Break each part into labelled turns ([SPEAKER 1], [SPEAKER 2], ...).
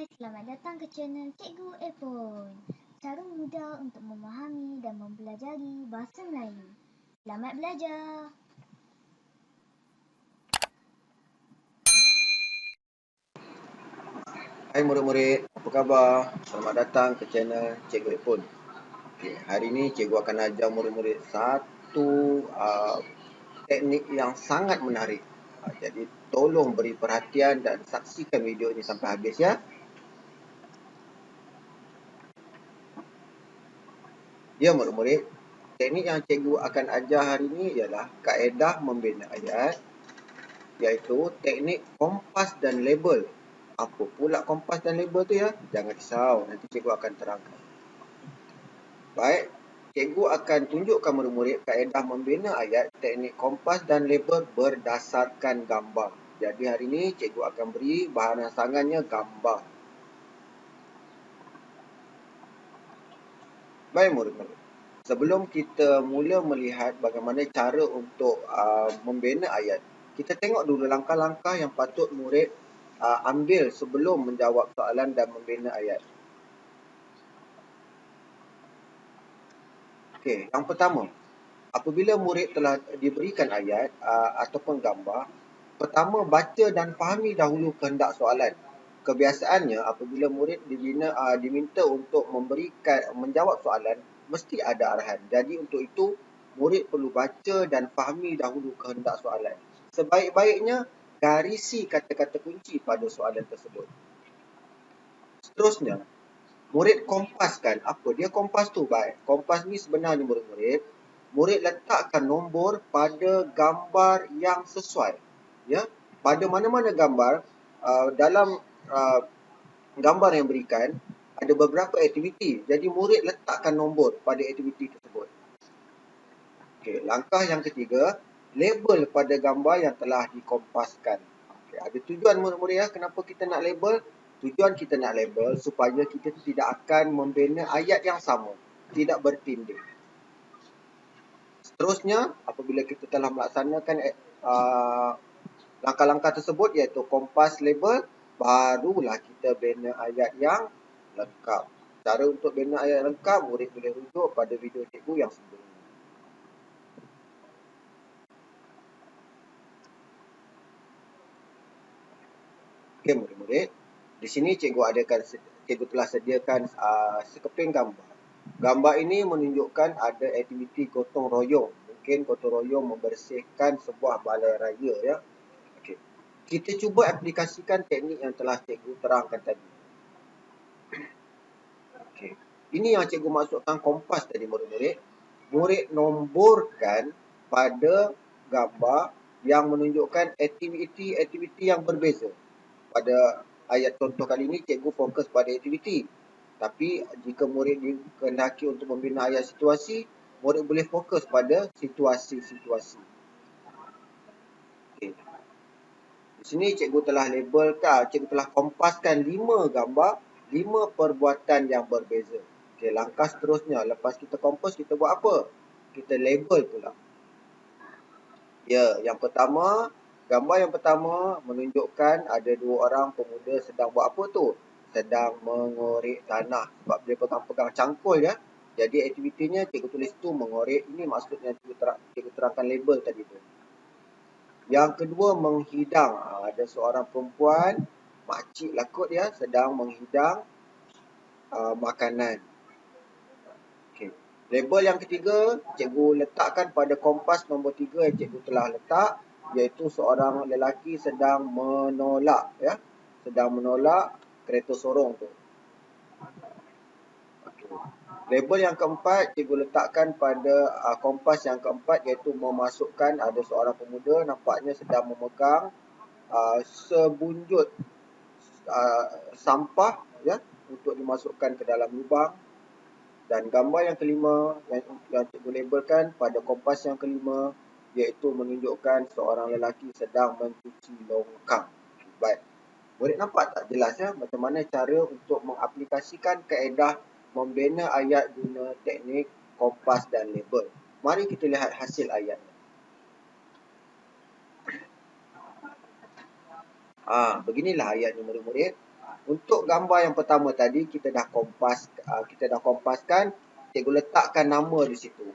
[SPEAKER 1] Hai, selamat datang ke channel Cikgu Epon. Cara mudah untuk memahami dan mempelajari bahasa Melayu. Selamat belajar.
[SPEAKER 2] Hai murid-murid, apa khabar? Selamat datang ke channel Cikgu Epon. Hari ini cikgu akan ajar murid-murid satu teknik yang sangat menarik. Jadi tolong beri perhatian dan saksikan video ini sampai habis ya. Ya murid-murid, teknik yang cikgu akan ajar hari ini ialah kaedah membina ayat, iaitu teknik kompas dan label. Apa pula kompas dan label tu ya? Jangan risau, nanti cikgu akan terangkan. Baik, cikgu akan tunjukkan murid-murid kaedah membina ayat, teknik kompas dan label berdasarkan gambar. Jadi hari ini cikgu akan beri bahan rasangannya gambar. Baik murid-murid, sebelum kita mula melihat bagaimana cara untuk membina ayat, kita tengok dulu langkah-langkah yang patut murid ambil sebelum menjawab soalan dan membina ayat. Okey, yang pertama, apabila murid telah diberikan ayat ataupun gambar, pertama baca dan fahami dahulu kehendak soalan. Kebiasaannya apabila murid diminta untuk menjawab soalan, mesti ada arahan. Jadi untuk itu, murid perlu baca dan fahami dahulu kehendak soalan. Sebaik-baiknya, garisi kata-kata kunci pada soalan tersebut. Seterusnya, murid kompaskan. Apa dia kompas tu? Baik, kompas ni sebenarnya murid letakkan nombor pada gambar yang sesuai. Ya, pada mana-mana gambar dalam gambar yang berikan ada beberapa aktiviti. Jadi murid letakkan nombor pada aktiviti tersebut. Okey, langkah yang ketiga, label pada gambar yang telah dikompaskan. Okey, ada tujuan murid-murid ya, kenapa kita nak label? Tujuan kita nak label supaya kita tidak akan membina ayat yang sama, tidak bertindih. Seterusnya, apabila kita telah melaksanakan langkah-langkah tersebut iaitu kompas label, barulah kita bina ayat yang lengkap. Cara untuk bina ayat lengkap, murid boleh rujuk pada video cikgu yang sebelumnya. Okey murid-murid, di sini cikgu telah sediakan sekeping gambar. Gambar ini menunjukkan ada aktiviti gotong royong. Mungkin gotong royong membersihkan sebuah balai raya ya. Okey. Kita cuba aplikasikan teknik yang telah cikgu terangkan tadi. Okey. Ini yang cikgu maksudkan kompas tadi murid-murid. Murid nomborkan pada gambar yang menunjukkan aktiviti-aktiviti yang berbeza. Pada ayat contoh kali ini, cikgu fokus pada aktiviti. Tapi jika murid dikehendaki untuk membina ayat situasi, murid boleh fokus pada situasi-situasi. Okay. Di sini cikgu telah cikgu telah kompaskan 5 gambar, 5 perbuatan yang berbeza. Okay, langkah seterusnya, lepas kita kompas, kita buat apa? Kita label pula. Ya, gambar yang pertama menunjukkan ada 2 orang pemuda sedang buat apa tu? Sedang mengorek tanah. Sebab dia pegang-pegang cangkul ya. Jadi aktivitinya cikgu tulis tu mengorek. Ini maksudnya cikgu terangkan label tadi tu. Yang kedua menghidang. Ada seorang perempuan, makcik lah kot ya, sedang menghidang makanan. Okay. Label yang ketiga, cikgu letakkan pada kompas nombor 3 yang cikgu telah letak, iaitu seorang lelaki sedang menolak ya, sedang menolak kereta sorong tu. Okay. Label yang keempat, cikgu letakkan pada kompas yang keempat, iaitu memasukkan ada seorang pemuda nampaknya sedang memegang sebunjut sampah ya, untuk dimasukkan ke dalam lubang. Dan gambar yang kelima yang cikgu labelkan pada kompas yang kelima, iaitu menunjukkan seorang lelaki sedang mencuci longkang. Baik. Murid nampak tak jelas ya macam mana cara untuk mengaplikasikan kaedah membina ayat guna teknik kompas dan label. Mari kita lihat hasil ayatnya. Beginilah ayatnya murid-murid. Untuk gambar yang pertama tadi kita dah kompaskan, cikgu letakkan nama di situ.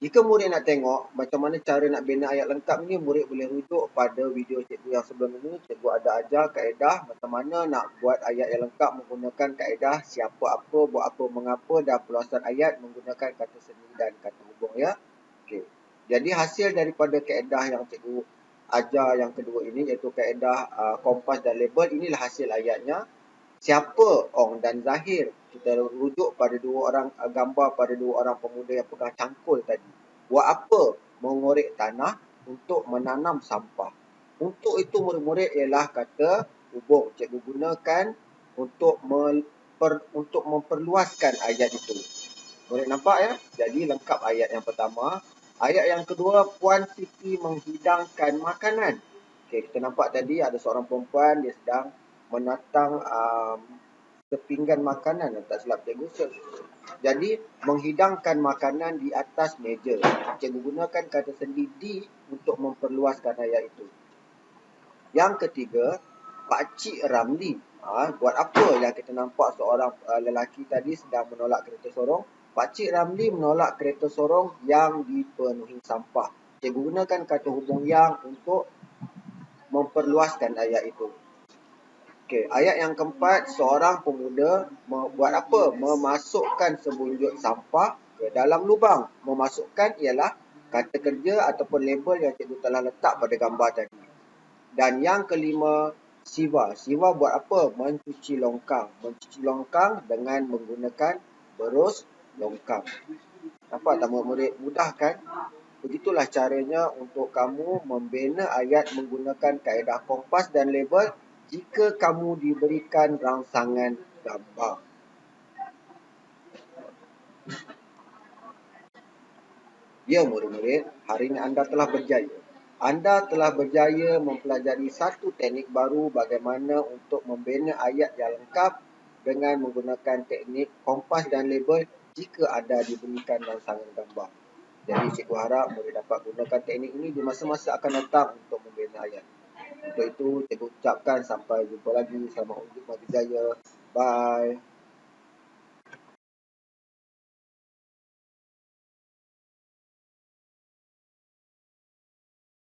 [SPEAKER 2] Jika murid nak tengok macam mana cara nak bina ayat lengkap ni, murid boleh rujuk pada video cikgu yang sebelum ini. Cikgu ada ajar kaedah macam mana nak buat ayat yang lengkap menggunakan kaedah siapa apa, buat apa, mengapa dan perluasan ayat menggunakan kata sendiri dan kata hubung ya. Okey. Jadi hasil daripada kaedah yang cikgu ajar yang kedua ini iaitu kaedah kompas dan label, inilah hasil ayatnya. Siapa Ong dan Zahir? Kita rujuk pada dua orang, gambar pada dua orang pemuda yang pegang cangkul tadi. Buat apa? Mengorek tanah untuk menanam sampah. Untuk itu murid-murid ialah kata hubung. Cikgu gunakan untuk memperluaskan ayat itu. Murid nampak ya? Jadi lengkap ayat yang pertama. Ayat yang kedua, Puan Siti menghidangkan makanan. Okey, kita nampak tadi ada seorang perempuan, dia sedang menatang sepinggan makanan, tak silap cikgu. Jadi menghidangkan makanan di atas meja. Cikgu gunakan kata sendi di untuk memperluaskan ayat itu. Yang ketiga, Pakcik Ramli. Buat apa yang kita nampak seorang lelaki tadi sedang menolak kereta sorong? Pakcik Ramli menolak kereta sorong yang dipenuhi sampah. Cikgu gunakan kata hubung yang untuk memperluaskan ayat itu. Okey, ayat yang keempat, seorang pemuda buat apa? Memasukkan sebunjut sampah ke dalam lubang. Memasukkan ialah kata kerja ataupun label yang cikgu telah letak pada gambar tadi. Dan yang kelima, Siva. Siva buat apa? Mencuci longkang. Mencuci longkang dengan menggunakan berus longkang. Nampak tak murid-murid? Mudah kan? Begitulah caranya untuk kamu membina ayat menggunakan kaedah kompas dan label jika kamu diberikan rangsangan gambar. Ya murid-murid, hari ini anda telah berjaya. Anda telah berjaya mempelajari satu teknik baru bagaimana untuk membina ayat yang lengkap dengan menggunakan teknik kompas dan label jika anda diberikan rangsangan gambar. Jadi cikgu harap murid dapat gunakan teknik ini di masa-masa akan datang untuk membina ayat. Untuk itu, cikgu ucapkan sampai jumpa lagi. Selamat berjaya. Bye.